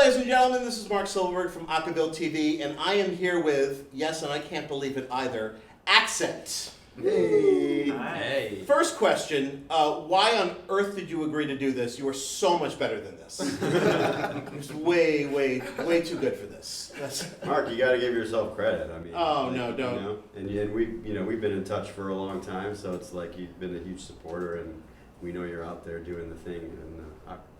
ladies and gentlemen, this is Mark Silverberg from Acaville TV, and I am here with, yes, and I can't believe it either, Accent. Hey. Hey. First question, why on earth did you agree to do this? You are so much better than this. It's way too good for this. Mark, you got to give yourself credit. I mean, oh no, don't. You know, and we've been in touch for a long time, so it's like you've been a huge supporter, and we know you're out there doing the thing in the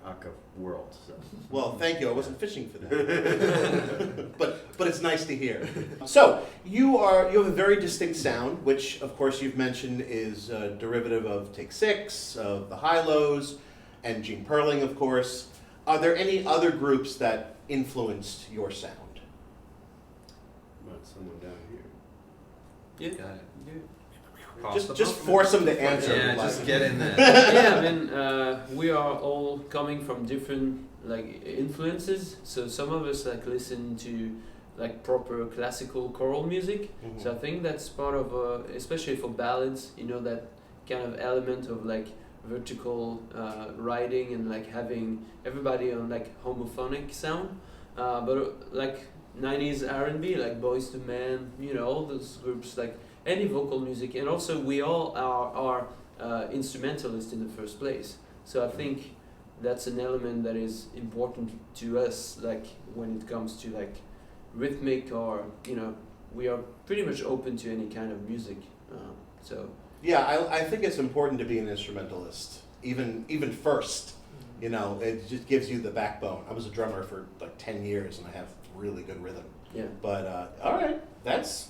Aka world. So. Well, thank you. I wasn't fishing for that, but it's nice to hear. So you have a very distinct sound, which of course you've mentioned is a derivative of Take Six, of the Hi-Lows, and Gene Perling, of course. Are there any other groups that influenced your sound? But someone down Yeah. Got it. Yeah. Just force them to answer. Yeah, like. just get in there. Yeah, I mean, we are all coming from different like influences. So some of us like listen to like proper classical choral music. Mm-hmm. So I think that's part of, especially for ballads, that kind of element of like vertical writing and like having everybody on like homophonic sound. But like 90s R&B, like Boyz II Men, all those groups, like any vocal music, and also we all are instrumentalists in the first place. So I think that's an element that is important to us, like when it comes to like rhythmic or we are pretty much open to any kind of music. So yeah, I think it's important to be an instrumentalist, even first. It just gives you the backbone. I was a drummer for like 10 years, and I have really good rhythm. yeah. But all right, that's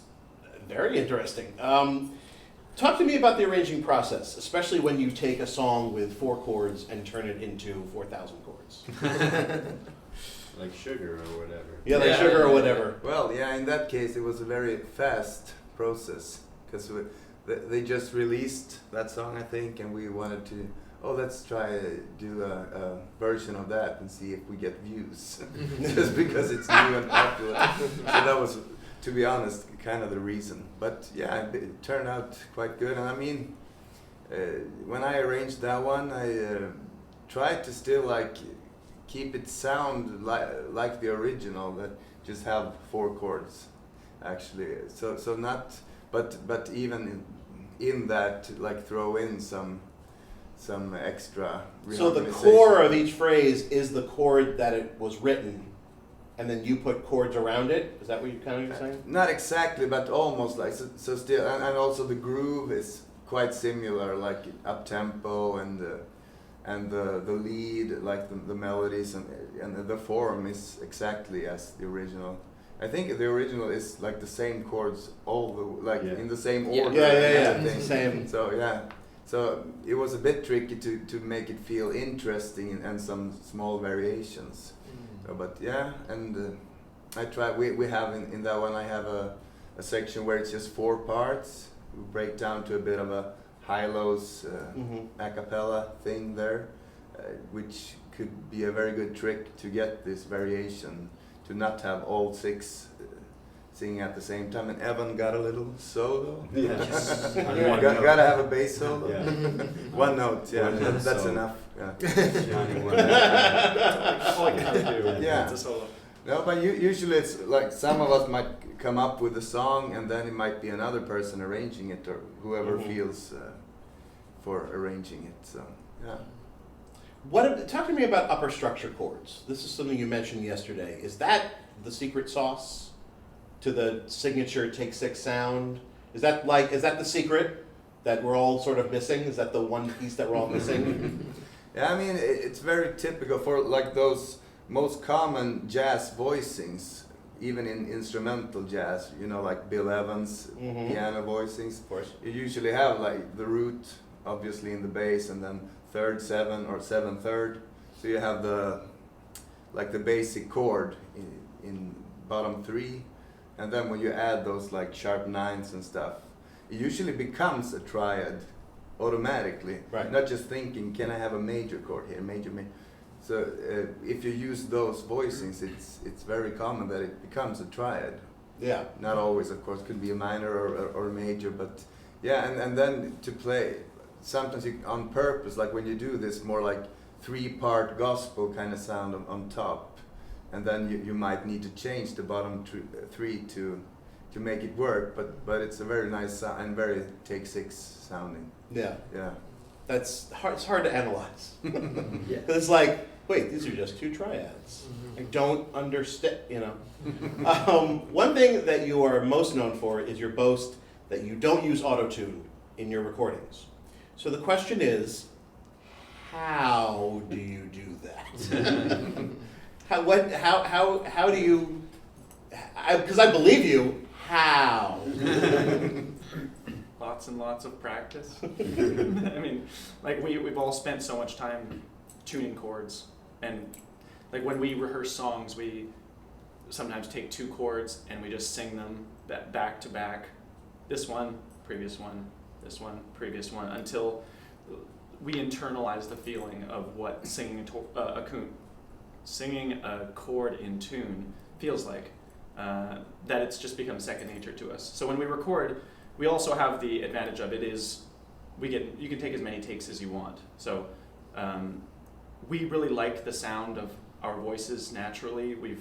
very interesting. Talk to me about the arranging process, especially when you take a song with 4 chords and turn it into 4,000 chords. like Sugar or whatever. Yeah, like Sugar or whatever. Well, yeah, in that case, it was a very fast process because they just released that song, I think, and we wanted to, let's try to do a version of that and see if we get views, just because it's new and popular. So that was, to be honest, kind of the reason. But yeah, it turned out quite good. And I mean, when I arranged that one, I tried to still like keep it sound like the original, that just have 4 chords, actually. So not, but even in that, like throw in some extra re-harmonization. So the core of each phrase is the chord that it was written, and then you put chords around it? Is that what you're saying? Not exactly, but almost like, so still, and also the groove is quite similar, like up tempo and the lead, like the melodies and the form is exactly as the original. I think the original is like the same chords, in the same order. Yeah. Same. So yeah, so it was a bit tricky to make it feel interesting and some small variations. But yeah, and I try. We have in that one. I have a section where it's just 4 parts. We break down to a bit of a Hi-Lows a cappella thing there, which could be a very good trick to get this variation, to not have all 6 singing at the same time. And Evan got a little solo. Yes. Gotta have a bass solo. Yeah. One note. Yeah, One note that's solo. enough. Yeah. Shining one. All I gotta do. Yeah. It's a solo. No, but usually it's like some of us might come up with a song, and then it might be another person arranging it, or whoever feels for arranging it. So yeah. Talk to me about upper structure chords. This is something you mentioned yesterday. Is that the secret sauce to the signature Take Six sound? Is that the secret that we're all sort of missing? Is that the one piece that we're all missing? Yeah, I mean, it's very typical for like those most common jazz voicings, even in instrumental jazz, like Bill Evans' piano voicings. Of course. You usually have like the root, obviously, in the bass, and then 3rd, 7 or 7 3rd. So you have the basic chord in bottom 3, and then when you add those like sharp 9s and stuff, it usually becomes a triad automatically. Right. Not just thinking, can I have a major chord here, major. So if you use those voicings, it's very common that it becomes a triad. Yeah. Not always, of course, could be a minor or a major, but yeah, and then to play, sometimes on purpose, like when you do this more like 3-part gospel kind of sound on top, and then you might need to change the bottom three to make it work. But it's a very nice sound and very Take Six sounding. Yeah. Yeah. That's hard. It's hard to analyze. Yeah. Because it's like, wait, these are just two triads. I don't understand, you know. One thing that you are most known for is your boast that you don't use Autotune in your recordings. So the question is, how do you do that? How do you? Because I believe you. How? Lots and lots of practice. I mean, like we've all spent so much time tuning chords, and like when we rehearse songs, we sometimes take two chords and we just sing them back to back. This one, previous one, this one, previous one, until we internalize the feeling of what singing a chord in tune feels like. That it's just become second nature to us. So when we record, we also have the advantage of you can take as many takes as you want. So we really like the sound of our voices naturally. We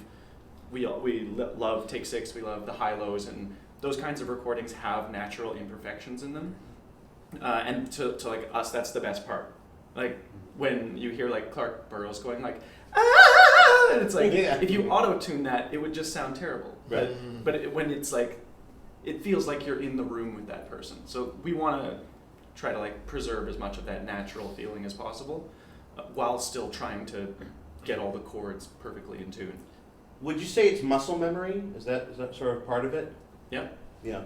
love Take Six, we love the high-lows, and those kinds of recordings have natural imperfections in them. And to like us, that's the best part. Like when you hear like Clark Burroughs going like, ah! And it's like, if you auto-tune that, it would just sound terrible. Right. But when it's like, it feels like you're in the room with that person. So we want to try to like preserve as much of that natural feeling as possible, while still trying to get all the chords perfectly in tune. Would you say it's muscle memory? Is that sort of part of it? Yeah. Yeah.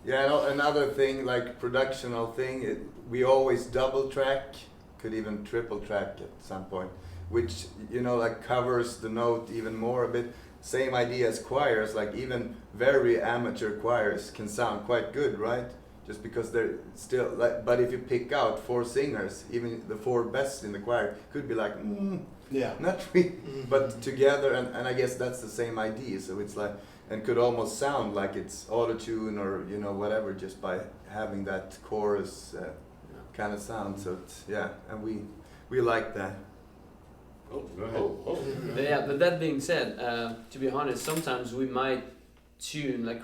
Yeah, and another thing, like productional thing, we always double track, could even triple track at some point, which, you know, like covers the note even more a bit. Same idea as choirs, like even very amateur choirs can sound quite good, right? Just because they're still, like, but if you pick out four singers, even the four best in the choir, could be like, Yeah. not really, but together, and I guess that's the same idea, so it's like, and could almost sound like it's auto-tune or, you know, whatever, just by having that chorus kind of sound. So it's, yeah, and we like that. Oh, go ahead. But yeah, but that being said, to be honest, sometimes we might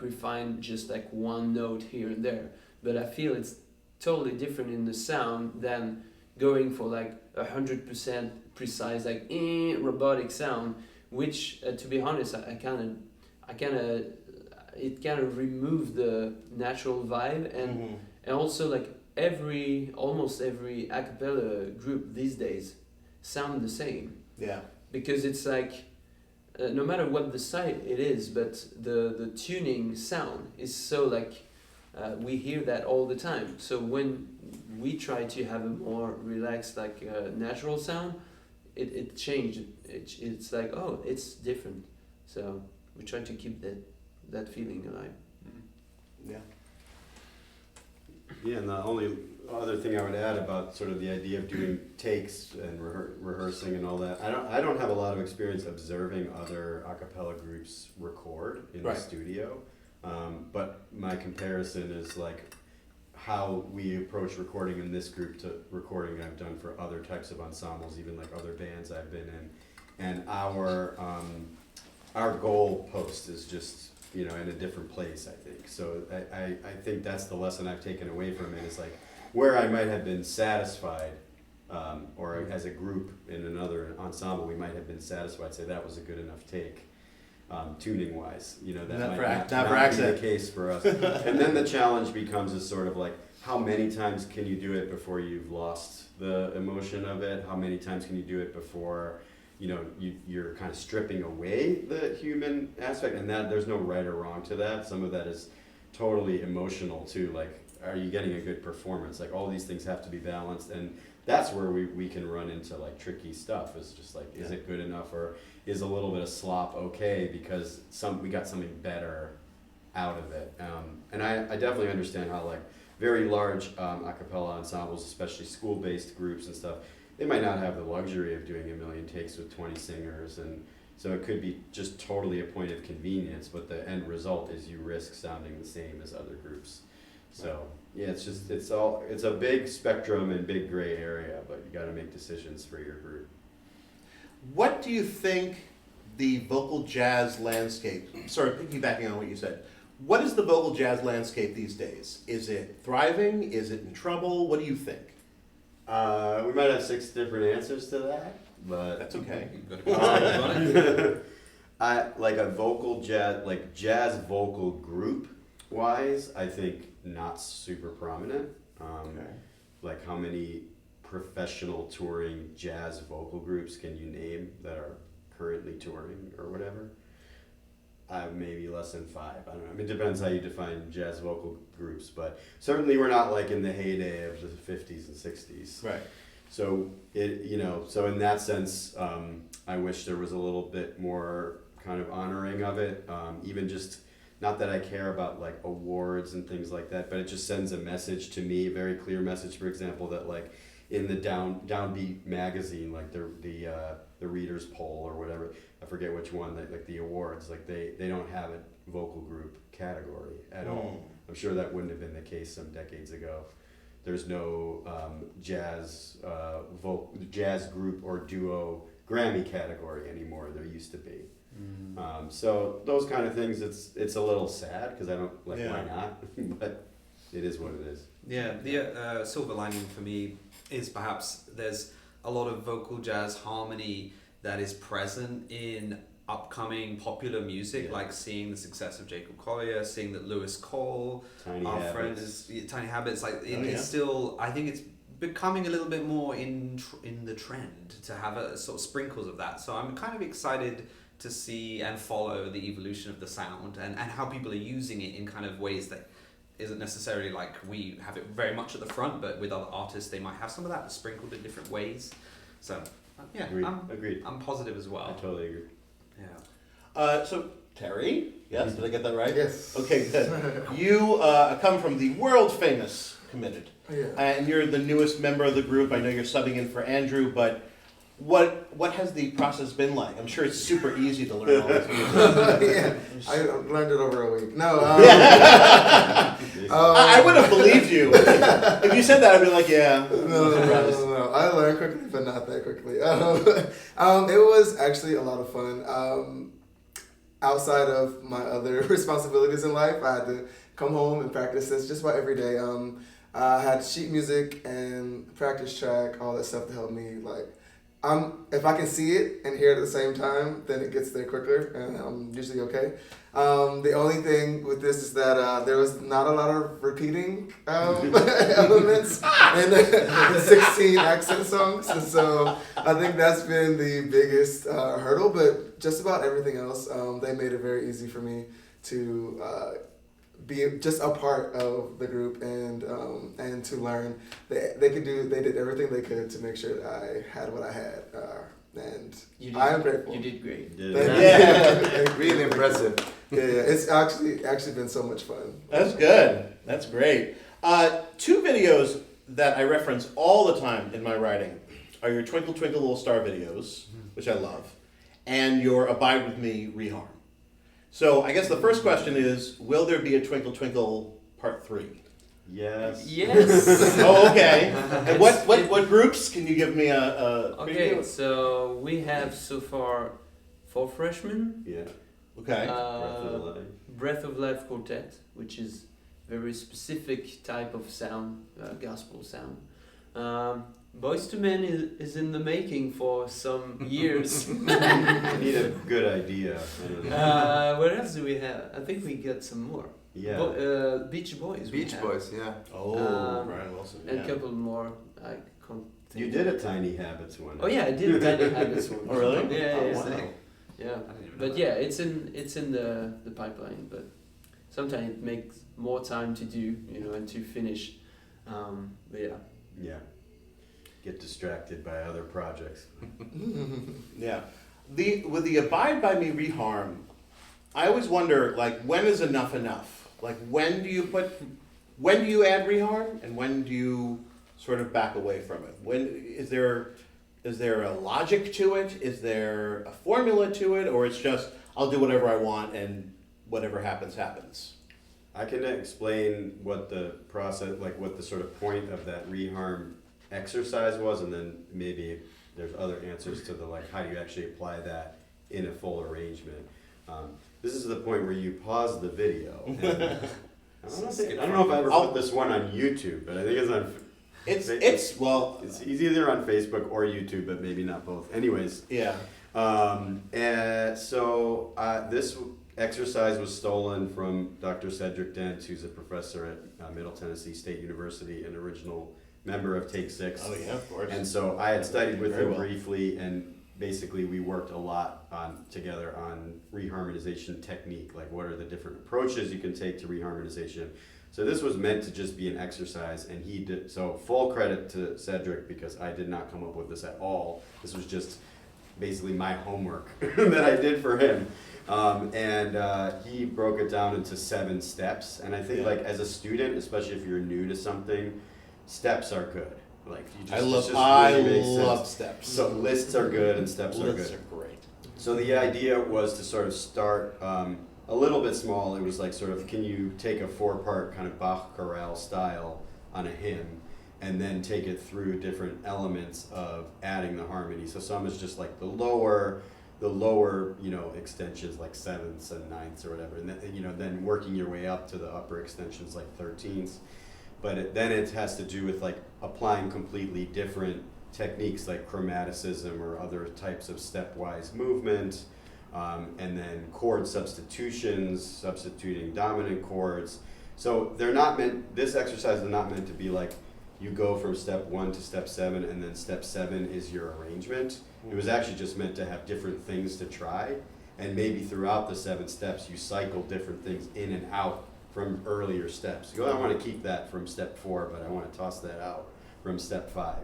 refine just like one note here and there, but I feel it's totally different in the sound than going for like 100% precise, like robotic sound, which to be honest, it kind of remove the natural vibe, and also like almost every a cappella group these days sound the same. Yeah. Because it's like no matter what the site it is, but the tuning sound is so like we hear that all the time. So when we try to have a more relaxed, like natural sound, it changed. It's like, oh, it's different. So we try to keep that feeling alive. Yeah. Yeah, and the only other thing I would add about sort of the idea of doing takes and rehearsing and all that, I don't have a lot of experience observing other a cappella groups record in the studio, but my comparison is like how we approach recording in this group to recording I've done for other types of ensembles, even like other bands I've been in, and our goal post is just, you know, in a different place, I think. So I think that's the lesson I've taken away from it, is like where I might have been satisfied, or as a group in another ensemble, we might have been satisfied, say that was a good enough take, tuning wise, you know, that might not be the case for us. And then the challenge becomes is sort of like, how many times can you do it before you've lost the emotion of it? How many times can you do it before, you know, you're kind of stripping away the human aspect? And that there's no right or wrong to that. Some of that is totally emotional too. Like, are you getting a good performance? Like, all these things have to be balanced, and that's where we can run into like tricky stuff. Is just like, is it good enough, or is a little bit of slop okay because we got something better out of it? And I definitely understand how like very large a cappella ensembles, especially school-based groups and stuff, they might not have the luxury of doing 1 million takes with 20 singers, and so it could be just totally a point of convenience, but the end result is you risk sounding the same as other groups. So yeah, it's a big spectrum and big gray area, but you got to make decisions for your group. what do you think the vocal jazz landscape, sort of piggybacking on what you said, what is the vocal jazz landscape these days? Is it thriving? Is it in trouble? What do you think? We might have 6 different answers to that, but That's okay. I like a vocal jazz, like jazz vocal group wise, I think not super prominent. Like how many professional touring jazz vocal groups can you name that are currently touring or whatever? Maybe less than 5. I don't know. I mean, it depends how you define jazz vocal groups, but certainly we're not like in the heyday of the 50s and 60s. Right. So so in that sense, I wish there was a little bit more kind of honoring of it. Even just, not that I care about like awards and things like that, but it just sends a message to me, a very clear message. For example, that like in the Downbeat magazine, like the readers poll or whatever, I forget which one, like the awards, like they don't have a vocal group category at all. I'm sure that wouldn't have been the case some decades ago. There's no jazz group or duo Grammy category anymore. There used to be. So those kind of things, it's a little sad because I don't like why not, but it is what it is. Yeah, the silver lining for me is perhaps there's a lot of vocal jazz harmony that is present in upcoming popular music, like seeing the success of Jacob Collier, seeing that Lewis Cole, our friend, is Tiny Habits. Like it's still, I think it's becoming a little bit more in the trend to have a sort of sprinkles of that. So I'm kind of excited to see and follow the evolution of the sound and how people are using it in kind of ways that isn't necessarily like we have it very much at the front, but with other artists they might have some of that sprinkled in different ways. So yeah, Agreed. I'm positive as well. I totally agree. Yeah. So Terry, yes, did I get that right? Yes. Okay, good. You come from the world famous Committed, and you're the newest member of the group. I know you're subbing in for Andrew, but what has the process been like? I'm sure it's super easy to learn all this music. I learned it over a week. No, I would have believed you if you said that. I'd be like, yeah. No. I learned quickly, but not that quickly. It was actually a lot of fun. Outside of my other responsibilities in life, I had to come home and practice this just about every day. I had sheet music and practice track, all that stuff to help me. Like, if I can see it and hear it at the same time, then it gets there quicker, and I'm usually okay. The only thing with this is that there was not a lot of repeating elements in the 16 accent songs, and so I think that's been the biggest hurdle. But just about everything else, they made it very easy for me to be just a part of the group and to learn. They did everything they could to make sure that I had what I had, and I am grateful. You did great. Really impressive. Yeah, it's actually been so much fun. That's good. That's great. 2 videos that I reference all the time in my writing are your Twinkle Twinkle Little Star videos, which I love, and your Abide With Me reharm. So I guess the first question is, will there be a Twinkle Twinkle Part 3? Yes. Yes. Oh, okay. And what groups? Can you give me a Okay, preview? so we have so far 4 freshmen. Yeah. Okay. Breath of Life Quartet, which is very specific type of sound, gospel sound. Boys to Men is in the making for some years. I need a good idea. I don't know. What else do we have? I think we got some more. Yeah. Beach Boys. we Beach have. Boys, yeah. Oh, Brian Wilson. And Yeah. a couple more. I can't think. You did a Tiny Habits one. Oh yeah, I did Tiny Habits one. Oh, really? Yeah, Oh, yeah, wow. yeah. I didn't even know But that. yeah, it's in the pipeline. But sometimes it makes more time to do, and to finish. But yeah. Yeah. Get distracted by other projects. Yeah. With the Abide By Me reharm, I always wonder, like, when is enough enough? Like, when do you add reharm, and when do you sort of back away from it? When is there a logic to it? Is there a formula to it, or it's just I'll do whatever I want and whatever happens happens? I can explain what the process, like what the sort of point of that reharm exercise was, and then maybe there's other answers to the like, how do you actually apply that in a full arrangement. This is the point where you pause the video. And I don't know if I ever put this one on YouTube, but I think it's on. It's either on Facebook or YouTube, but maybe not both. Anyways, Yeah. This exercise was stolen from Dr. Cedric Dent, who's a professor at Middle Tennessee State University, an original member of Take Six. Oh yeah, of course. And so I had studied with Very him well. briefly, and basically we worked a lot together on reharmonization technique, like what are the different approaches you can take to reharmonization. So this was meant to just be an exercise, and he did, so full credit to Cedric, because I did not come up with this at all. This was just basically my homework that I did for him. He broke it down into 7 steps, and I think like as a student, especially if you're new to something, steps are good. Like you just, I really makes love sense. steps. So lists are good and steps are Lists good. are great. So the idea was to sort of start a little bit small. It was like sort of, can you take a 4-part kind of Bach chorale style on a hymn, and then take it through different elements of adding the harmony. So some is just like the lower, extensions like 7ths and 9ths or whatever, and then working your way up to the upper extensions like 13ths. But then it has to do with like applying completely different techniques like chromaticism or other types of stepwise movement, and then chord substitutions, substituting dominant chords. So they're not meant, this exercise is not meant to be like you go from step 1 to step 7 and then step 7 is your arrangement. It was actually just meant to have different things to try, and maybe throughout the 7 steps you cycle different things in and out from earlier steps. You go, I want to keep that from step 4, but I want to toss that out from step 5.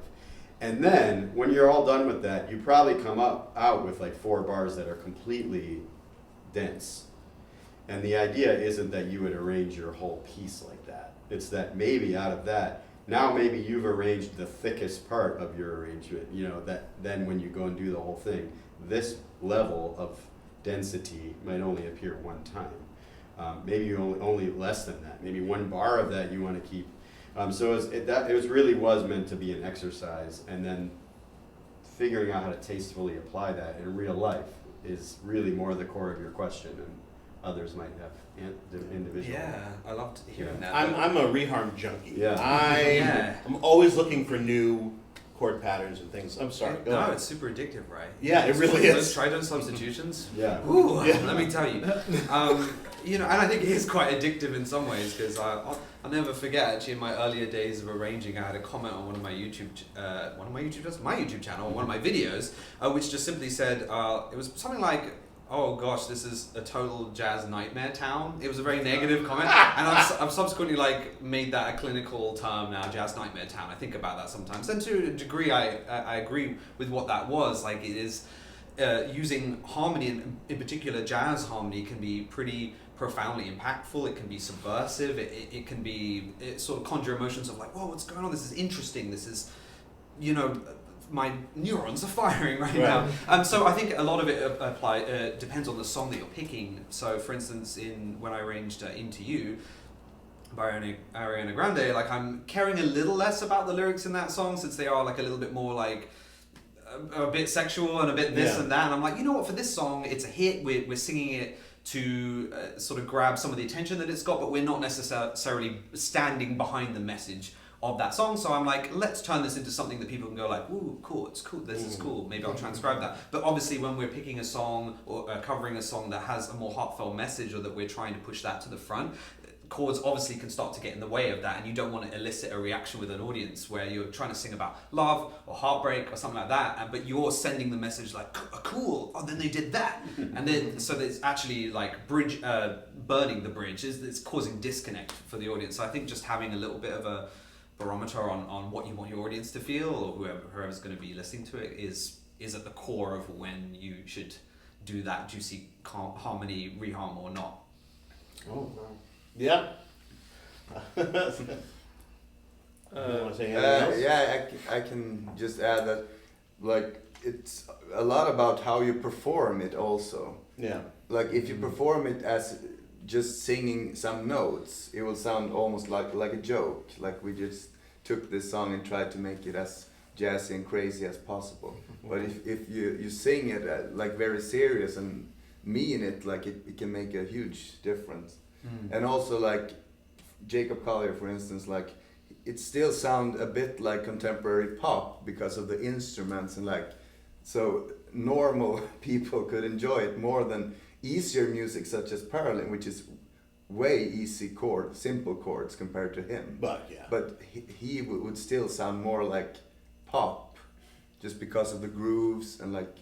And then when you're all done with that, you probably come out with like 4 bars that are completely dense. And the idea isn't that you would arrange your whole piece like that. It's that maybe out of that, now maybe you've arranged the thickest part of your arrangement, that then when you go and do the whole thing, this level of density might only appear one time. Maybe only less than that. Maybe 1 bar of that you want to keep. So it really was meant to be an exercise, and then figuring out how to tastefully apply that in real life is really more the core of your question, and others might have individual. Yeah, I loved hearing that. I'm a reharm junkie. Yeah. I'm always looking for new chord patterns and things. I'm sorry. Go No, ahead. it's super addictive, right? Yeah, it really is. Those trident substitutions. Yeah. Ooh, Yeah. let me tell you. And I think it is quite addictive in some ways, because I'll never forget, actually, in my earlier days of arranging, I had a comment on my YouTube channel, one of my videos, which just simply said, it was something like, oh gosh, this is a total jazz nightmare town. It was a very negative comment, and I've subsequently made that a clinical term now, jazz nightmare town. I think about that sometimes, and to a degree, I agree with what that was. Like, it is using harmony, in particular jazz harmony, can be pretty profoundly impactful. It can be subversive. It can be, it sort of conjure emotions of like, whoa, what's going on? This is interesting. This is, my neurons are firing right now. So I think a lot of it depends on the song that you're picking. So for instance, when I arranged Into You by Ariana Grande, like, I'm caring a little less about the lyrics in that song, since they are like a little bit more like a bit sexual and a bit this and that. And I'm like, you know what, for this song, it's a hit. We're singing it to sort of grab some of the attention that it's got, but we're not necessarily standing behind the message of that song. So I'm like, let's turn this into something that people can go like, ooh, cool, it's cool, this is cool, maybe I'll transcribe that. But obviously when we're picking a song or covering a song that has a more heartfelt message, or that we're trying to push that to the front, chords obviously can start to get in the way of that, and you don't want to elicit a reaction with an audience where you're trying to sing about love or heartbreak or something like that, but you're sending the message like, cool, oh, then they did that. And then, so it's actually like burning the bridge, it's causing disconnect for the audience. So I think just having a little bit of a barometer on what you want your audience to feel, or whoever's going to be listening to it, is at the core of when you should do that juicy harmony reharm or not. Oh, yeah. You want to say anything else? Yeah, I can just add that, like, it's a lot about how you perform it also. Yeah. Like, if you perform it as just singing some notes, it will sound almost like a joke. Like, we just took this song and tried to make it as jazzy and crazy as possible. But if you sing it like very serious and mean it, like it can make a huge difference. And also like Jacob Collier, for instance, like it still sound a bit like contemporary pop because of the instruments and like, so normal people could enjoy it more than easier music such as Parallel, which is way easy simple chords compared to him. But yeah. But he would still sound more like pop, just because of the grooves and like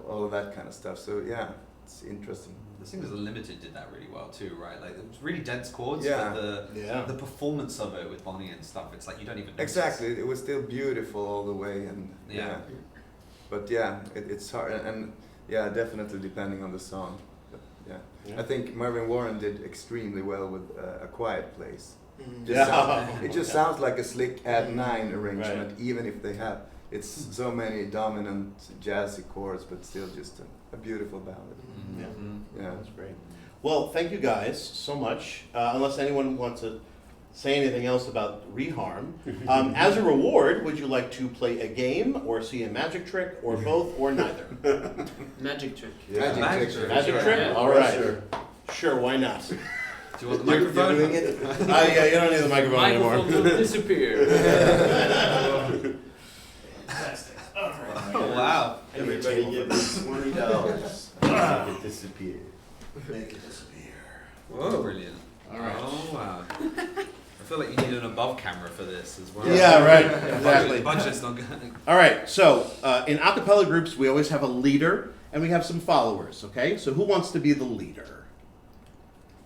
all of that kind of stuff. So yeah, it's interesting. The Singers Unlimited did that really well too, right? Like it was really dense chords, Yeah. but the performance of it with Bonnie and stuff, it's like you don't even notice. Exactly, it was still beautiful all the way, and Yeah. But yeah, it's hard, and yeah, definitely depending on the song. But Yeah. I think Marvin Warren did extremely well with A Quiet Place. Yeah. It just sounds like a slick Add 9 arrangement, even if they have so many dominant jazzy chords, but still just a beautiful ballad. Yeah. Yeah. That's great. Well, thank you guys so much. Unless anyone wants to say anything else about reharm, as a reward, would you like to play a game or see a magic trick or both or neither? Magic trick. Yeah. Magic trick. Magic Sure. trick? Yeah. All right. Sure, why not? Do you want the microphone? You're doing it? Yeah, you don't need the microphone anymore. Microphone will disappear. Oh wow. Everybody give me $20. Make it disappear. Make it disappear. Whoa, brilliant. All right. Oh wow. I feel like you need an above camera for this as well. Yeah, right. The Exactly. budget's not good. All right. So in a cappella groups, we always have a leader and we have some followers. Okay. So who wants to be the leader?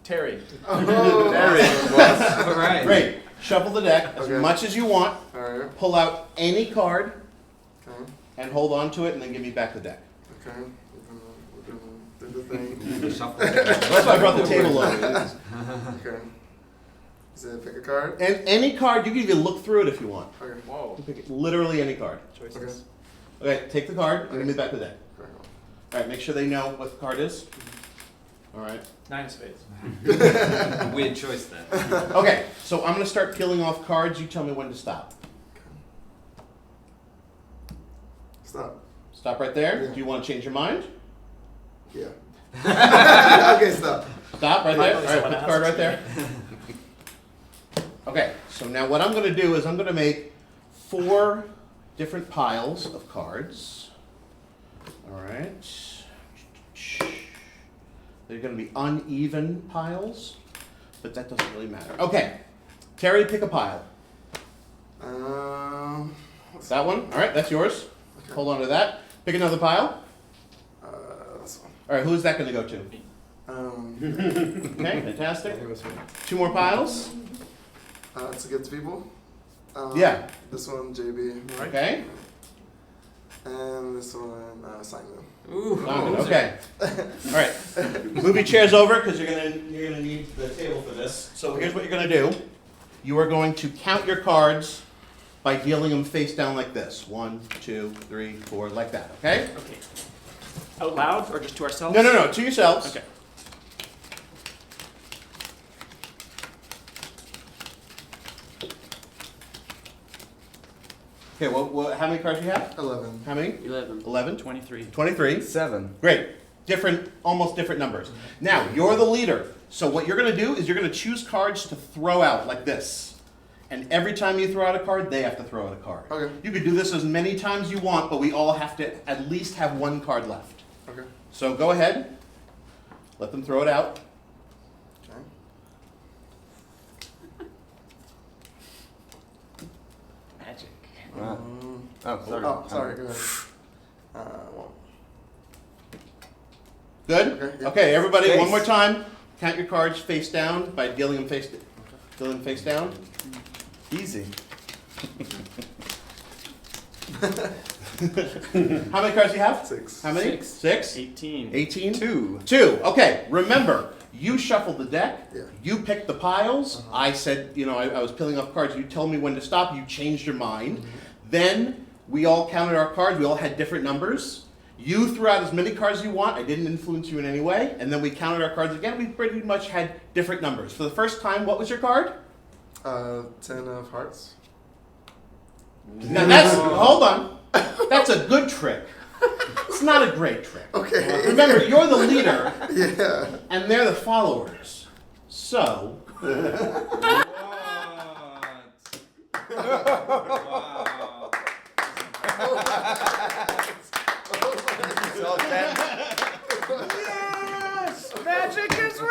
Terry. All right. Great. Shuffle the deck as Okay. much as you want. Alright. Pull out any card Okay. and hold on to it, and then give me back the deck. Okay. We're gonna do the thing. Shuffle. That's why I brought the table over. Okay. Is it pick a card? And any card, you can even look through it if you want. Okay. Whoa. You pick literally any card. Choices. Okay, take the card and give me back the deck. Okay. All right, make sure they know what the card is. All right. 9 of spades. Weird choice then. Okay, so I'm going to start peeling off cards. You tell me when to stop. Stop. Stop right there. Yeah. Do you want to change your mind? Yeah. Okay, stop. Stop right there. All Might right, want put the to card ask right there. Okay, so now what I'm going to do is I'm going to make 4 different piles of cards. All right. They're going to be uneven piles, but that doesn't really matter. Okay, Terry, pick a pile. That That one? All right, that's yours. Okay. Hold on to that. Pick another pile. This one. All right, who's that going to go to? Okay, fantastic. 2 more piles. It's against people. Yeah. This one, JB. Okay. And this one, Simon. Ooh. Okay. All right. Move your chairs over because you're gonna need the table for this. So here's what you're gonna do. You are going to count your cards by dealing them face down like this. 1, 2, 3, 4, like that. Okay? Okay. Out loud or just to ourselves? No. To yourselves. Okay. Okay. Well, how many cards do you have? 11. How many? 11. 11. 23. 23. 7. Great. Almost different numbers. Now, you're the leader. So what you're going to do is you're going to choose cards to throw out like this. And every time you throw out a card, they have to throw out a card. Okay. You could do this as many times you want, but we all have to at least have 1 card left. Okay. So go ahead. Let them throw it out. Okay. Magic. Oh, sorry. Oh, sorry. Go ahead. 1. Good? Okay, yeah. Okay, everybody, Face. one more time. Count your cards face down by dealing them face down. Easy. How many cards do you have? 6. How many? 6. 6? 18. 18? 2. 2. Okay, remember, you shuffled the deck. Yeah. You picked the piles. I said, I was peeling off cards. You told me when to stop. You changed your mind. Then we all counted our cards. We all had different numbers. You threw out as many cards as you want. I didn't influence you in any way. And then we counted our cards again. We pretty much had different numbers. For the first time, what was your card? 10 of hearts. Now that's, hold on, that's a good trick. It's not a great trick. Okay. Remember, you're the leader Yeah. and they're the followers. So, Yes! Magic is real!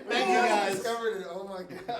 thank you guys. Discovered it. Oh my god.